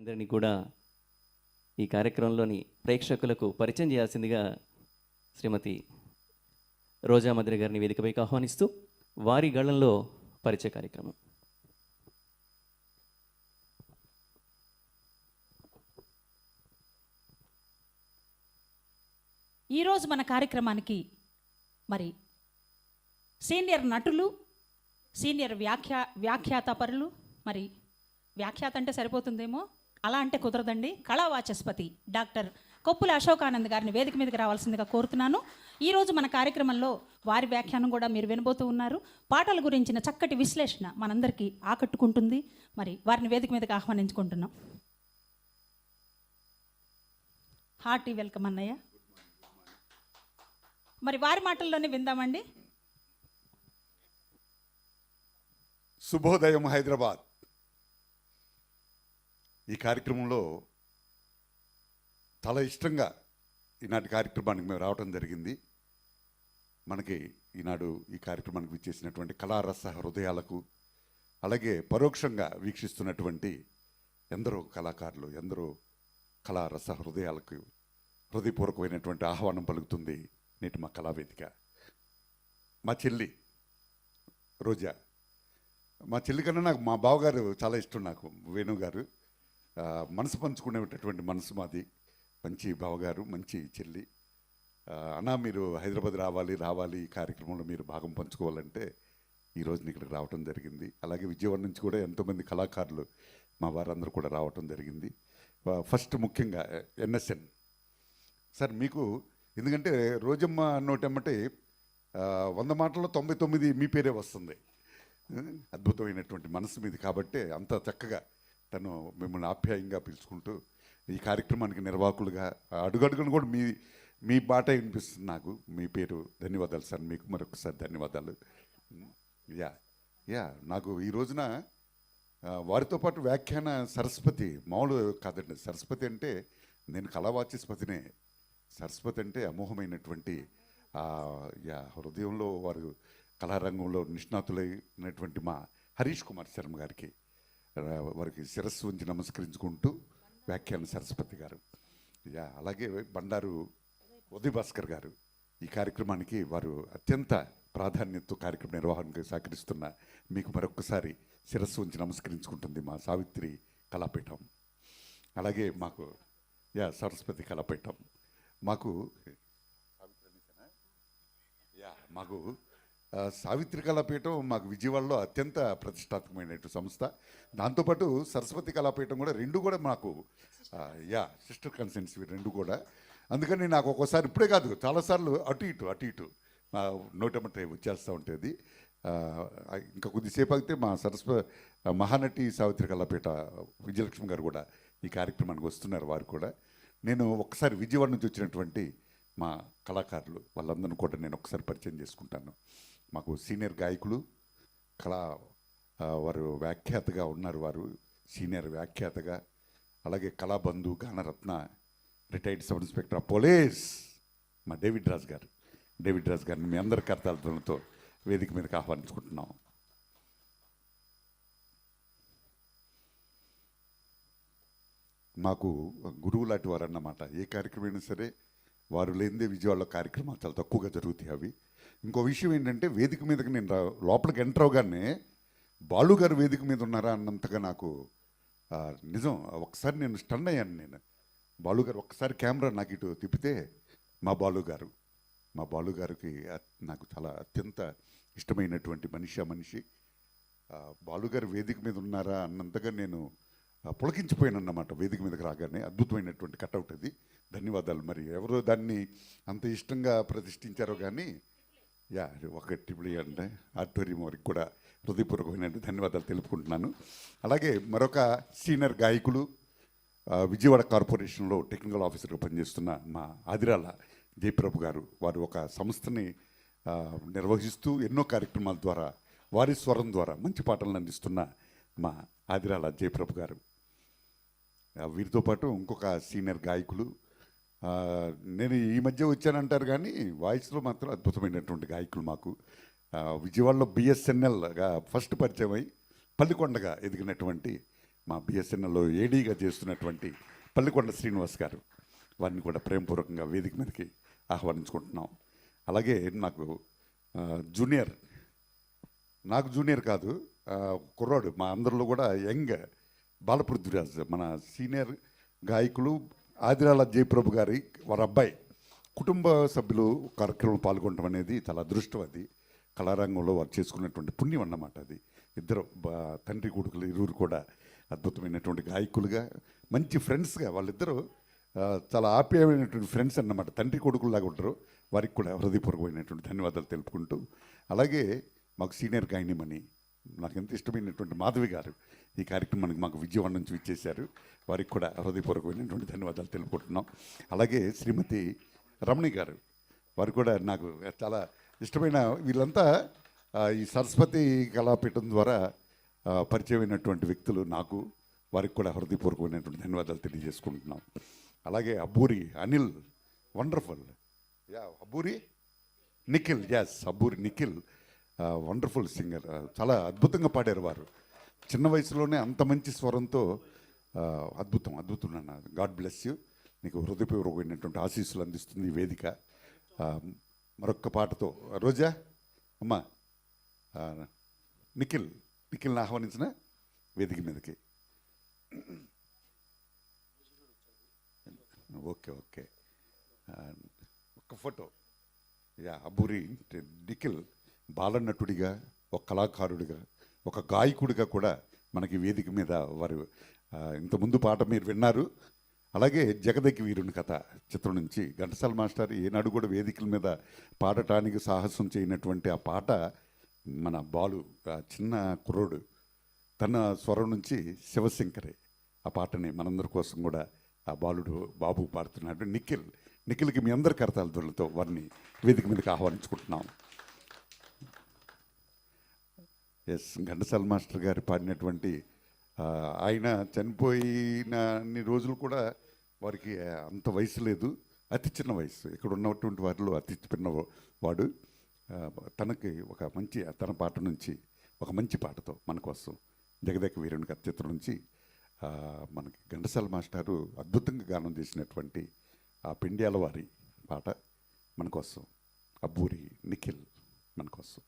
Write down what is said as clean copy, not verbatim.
అందరినీ కూడా ఈ కార్యక్రమంలోని ప్రేక్షకులకు పరిచయం చేయాల్సిందిగా శ్రీమతి రోజా మదిరి గారిని వేదికపైకి ఆహ్వానిస్తూ వారి గళంలో పరిచయ కార్యక్రమం. ఈరోజు మన కార్యక్రమానికి మరి సీనియర్ నటులు, సీనియర్ వ్యాఖ్యాతపరులు, మరి వ్యాఖ్యాత అంటే సరిపోతుందేమో, అలా అంటే కుదరదండి, కళావాచస్పతి డాక్టర్ కొప్పుల అశోకానంద్ గారిని వేదిక మీదకి రావాల్సిందిగా కోరుతున్నాను. ఈరోజు మన కార్యక్రమంలో వారి వ్యాఖ్యానం కూడా మీరు వినబోతూ ఉన్నారు. పాటల గురించిన చక్కటి విశ్లేషణ మనందరికీ ఆకట్టుకుంటుంది. మరి వారిని వేదిక మీదకి ఆహ్వానించుకుంటున్నాం. హార్టీ వెల్కమ్ అన్నయ్య. మరి వారి మాటల్లోనే విందామండి. శుభోదయం హైదరాబాద్. ఈ కార్యక్రమంలో చాలా ఇష్టంగా ఈనాటి కార్యక్రమానికి మేము రావడం జరిగింది. మనకి ఈనాడు ఈ కార్యక్రమానికి విచ్చేసినటువంటి కళారస హృదయాలకు, అలాగే పరోక్షంగా వీక్షిస్తున్నటువంటి ఎందరో కళాకారులు, ఎందరో కళారస హృదయాలకు హృదయపూర్వకమైనటువంటి ఆహ్వానం పలుకుతుంది నేటి మా కళావేదిక. మా చెల్లి రోజా, మా చెల్లి కన్నా నాకు మా బావగారు చాలా ఇష్టం. నాకు వేణు గారు మనసు పంచుకునేటటువంటి మనసు మాది. మంచి బావగారు, మంచి చెల్లి. అన్నా మీరు హైదరాబాద్ రావాలి, ఈ కార్యక్రమంలో మీరు భాగం పంచుకోవాలంటే ఈరోజు ఇక్కడికి రావటం జరిగింది. అలాగే విజయవాడ నుంచి కూడా ఎంతోమంది కళాకారులు మా వారందరూ కూడా రావటం జరిగింది. ఫస్ట్ ముఖ్యంగా ఎన్ఎస్ఎన్ సార్, మీకు ఎందుకంటే రోజమ్మ నోటెమ్మటే 100 మాటల్లో 99 మీ పేరే వస్తుంది. అద్భుతమైనటువంటి మనసు మీది కాబట్టి అంత చక్కగా తను మిమ్మల్ని ఆప్యాయంగా పిలుచుకుంటూ ఈ కార్యక్రమానికి నిర్వాహకులుగా అడుగడుగును కూడా మీ బాట వినిపిస్తుంది నాకు. మీ పేరు ధన్యవాదాలు సార్, మీకు మరొకసారి ధన్యవాదాలు. నాకు ఈ రోజున వారితో పాటు వ్యాఖ్యాన సరస్వతి మామూలు కాదండి. సరస్వతి అంటే నేను కళావాచస్పతినే. సరస్వతి అంటే అమోఘమైనటువంటి హృదయంలో వారు కళారంగంలో నిష్ణాతులైనటువంటి మా హరీష్ కుమార్ శర్మ గారికి వారికి శిరస్సు ఉంచి నమస్కరించుకుంటూ వ్యాఖ్యాన సరస్వతి గారు, అలాగే బండారు ఉదయ్ భాస్కర్ గారు ఈ కార్యక్రమానికి వారు అత్యంత ప్రాధాన్యతతో కార్యక్రమ నిర్వహణకు సహకరిస్తున్న మీకు మరొకసారి శిరస్సు ఉంచి నమస్కరించుకుంటుంది మా సావిత్రి కళాపీఠం. అలాగే మాకు సరస్వతి కళాపీఠం మాకు సావిత్రి కళాపీఠం మాకు విజయవాడలో అత్యంత ప్రతిష్టాత్మకమైనటువంటి సంస్థ. దాంతోపాటు సరస్వతి కళాపీఠం కూడా, రెండు కూడా మాకు సిస్టర్ కన్సెన్సీ రెండు కూడా. అందుకని నాకు ఒక్కోసారి, ఇప్పుడే కాదు చాలాసార్లు అటు ఇటు నోటమట వచ్చేస్తూ ఉంటుంది. ఇంకా కొద్దిసేపు అయితే మా మహానటి సావిత్రి కళాపీఠ విజయలక్ష్మి గారు కూడా ఈ కార్యక్రమానికి వస్తున్నారు. వారు కూడా నేను ఒక్కసారి విజయవాడ నుంచి వచ్చినటువంటి మా కళాకారులు వాళ్ళందరినీ కూడా నేను ఒకసారి పరిచయం చేసుకుంటాను. మాకు సీనియర్ గాయకులు, వారు వ్యాఖ్యాతగా ఉన్నారు. వారు సీనియర్ వ్యాఖ్యాతగా, అలాగే కళాబంధు, గానరత్న, retired sub inspector of police మా డేవిడ్ రాజ్ గారిని మీ అందరి కర్తాలతో వేదిక మీదకి ఆహ్వానించుకుంటున్నాం. మాకు గురువు లాంటి వారు అన్నమాట. ఏ కార్యక్రమం అయినా సరే వారు లేనిదే విజయవాడలో కార్యక్రమాలు చాలా తక్కువగా జరుగుతాయి అవి. ఇంకో విషయం ఏంటంటే, వేదిక మీదకి నేను లోపలికి ఎంటర్ అవగానే బాలు గారు వేదిక మీద ఉన్నారా అన్నంతగా నాకు నిజం. ఒకసారి నేను స్టన్ అయ్యాను. నేను బాలు గారు ఒక్కసారి కెమెరా నాకు ఇటు తిప్పితే మా బాలు గారికి నాకు చాలా అత్యంత ఇష్టమైనటువంటి మనిషి బాలు గారు వేదిక మీద ఉన్నారా అన్నంతగా నేను పులకించిపోయాను అన్నమాట. వేదిక మీదకి రాగానే అద్భుతమైనటువంటి కట్అవుట్ అది. ధన్యవాదాలు. మరి ఎవరో దాన్ని అంత ఇష్టంగా ప్రతిష్ఠించారో కానీ ఒక ట్రిపుల్ అంటే ఆడిటోరియం వారికి కూడా హృదయపూర్వకమైన ధన్యవాదాలు తెలుపుకుంటున్నాను. అలాగే మరొక సీనియర్ గాయకులు, విజయవాడ కార్పొరేషన్లో టెక్నికల్ ఆఫీసర్గా పనిచేస్తున్న మా ఆదిరాల జయప్రభు గారు. వారు ఒక సంస్థని నిర్వహిస్తూ ఎన్నో కార్యక్రమాల ద్వారా వారి స్వరం ద్వారా మంచి పాటలను అందిస్తున్న మా ఆదిరాల జయప్రభు గారు. వీరితో పాటు ఇంకొక సీనియర్ గాయకులు, నేను ఈ మధ్య వచ్చానంటారు కానీ వాయిస్లో మాత్రం అద్భుతమైనటువంటి గాయకులు మాకు. విజయవాడలో బిఎస్ఎన్ఎల్గా ఫస్ట్ పరిచయం అయి పల్లికొండగా ఎదిగినటువంటి మా బిఎస్ఎన్ఎల్లో ఏడీగా చేస్తున్నటువంటి పల్లికొండ శ్రీనివాస్ గారు, వారిని కూడా ప్రేమపూర్వకంగా వేదిక మీదకి ఆహ్వానించుకుంటున్నాం. అలాగే నాకు జూనియర్, నాకు జూనియర్ కాదు, కుర్రాడు, మా అందరిలో కూడా యంగ్ బాలపృథ్వీరాజ్, మన సీనియర్ గాయకులు ఆదిరాల జయప్రభు గారి వారి అబ్బాయి, కుటుంబ సభ్యులు కార్యక్రమంలో పాల్గొనడం అనేది చాలా అదృష్టం. అది కళారంగంలో వారు చేసుకున్నటువంటి పుణ్యం అన్నమాట. అది ఇద్దరు తండ్రి కొడుకులు ఇరువురు కూడా అద్భుతమైనటువంటి గాయకులుగా, మంచి ఫ్రెండ్స్గా, వాళ్ళిద్దరూ చాలా ఆప్యాయమైనటువంటి ఫ్రెండ్స్ అన్నమాట. తండ్రి కొడుకుల్లాగా ఉంటారు. వారికి కూడా హృదయపూర్వకమైనటువంటి ధన్యవాదాలు తెలుపుకుంటూ, అలాగే మాకు సీనియర్ గాయనిమణి, నాకు ఎంత ఇష్టమైనటువంటి మాధవి గారు ఈ కార్యక్రమానికి మాకు విజయవాడ నుంచి ఇచ్చేశారు. వారికి కూడా హృదయపూర్వకమైనటువంటి ధన్యవాదాలు తెలుపుకుంటున్నాం. అలాగే శ్రీమతి రమణి గారు, వారు కూడా నాకు చాలా ఇష్టమైన, వీళ్ళంతా ఈ సరస్వతి కళాపీఠం ద్వారా పరిచయమైనటువంటి వ్యక్తులు నాకు. వారికి కూడా హృదయపూర్వకమైనటువంటి ధన్యవాదాలు తెలియజేసుకుంటున్నాం. అలాగే Abburi Anil, wonderful. Abburi Nikhil, Abburi Nikhil wonderful singer, చాలా అద్భుతంగా పాడారు వారు. చిన్న వయసులోనే అంత మంచి స్వరంతో అద్భుతం అన్న. God bless you. నీకు హృదయపూర్వకమైనటువంటి ఆశీస్సులు అందిస్తుంది ఈ వేదిక. మరొక్క పాటతో రోజా అమ్మా, నిఖిల్ని ఆహ్వానించిన వేదిక మీదకి. ఓకే, ఒక్క ఫోటో. అబ్బూరి నిఖిల్ బాలనటుడిగా, ఒక కళాకారుడిగా, ఒక గాయకుడిగా కూడా మనకి వేదిక మీద వారు ఇంతకుముందు పాట మీరు విన్నారు. అలాగే జగదకి వీరుని కథ చిత్రం నుంచి ఘంటసాల మాస్టర్ ఏనాడు కూడా వేదికల మీద పాడటానికి సాహసం చేయనటువంటి ఆ పాట, మన బాలు, చిన్న కుర్రోడు, తన స్వరం నుంచి శివశంకరే ఆ పాటని మనందరి కోసం కూడా ఆ బాబు పాడుతున్నాడు. నిఖిల్కి మీ అందరి కరతాళధ్వనులతో వారిని వేదిక మీదకి ఆహ్వానించుకుంటున్నాం. ఘంటసాల మాస్టర్ గారు పాడినటువంటి, ఆయన చనిపోయిన అన్ని రోజులు కూడా వారికి అంత వయసు లేదు, అతి చిన్న వయసు. ఇక్కడ ఉన్నటువంటి వారిలో అతి చిన్నవాడు. తనకి ఒక మంచి, తన పాట నుంచి ఒక మంచి పాటతో మన కోసం జగదేక వీరుని కథ చిత్రం నుంచి మనకి ఘంటసాల మాస్టారు అద్భుతంగా గానం చేసినటువంటి ఆ పెండ్యాల వారి పాట మన కోసం, అబ్బూరి నిఖిల్ మన కోసం.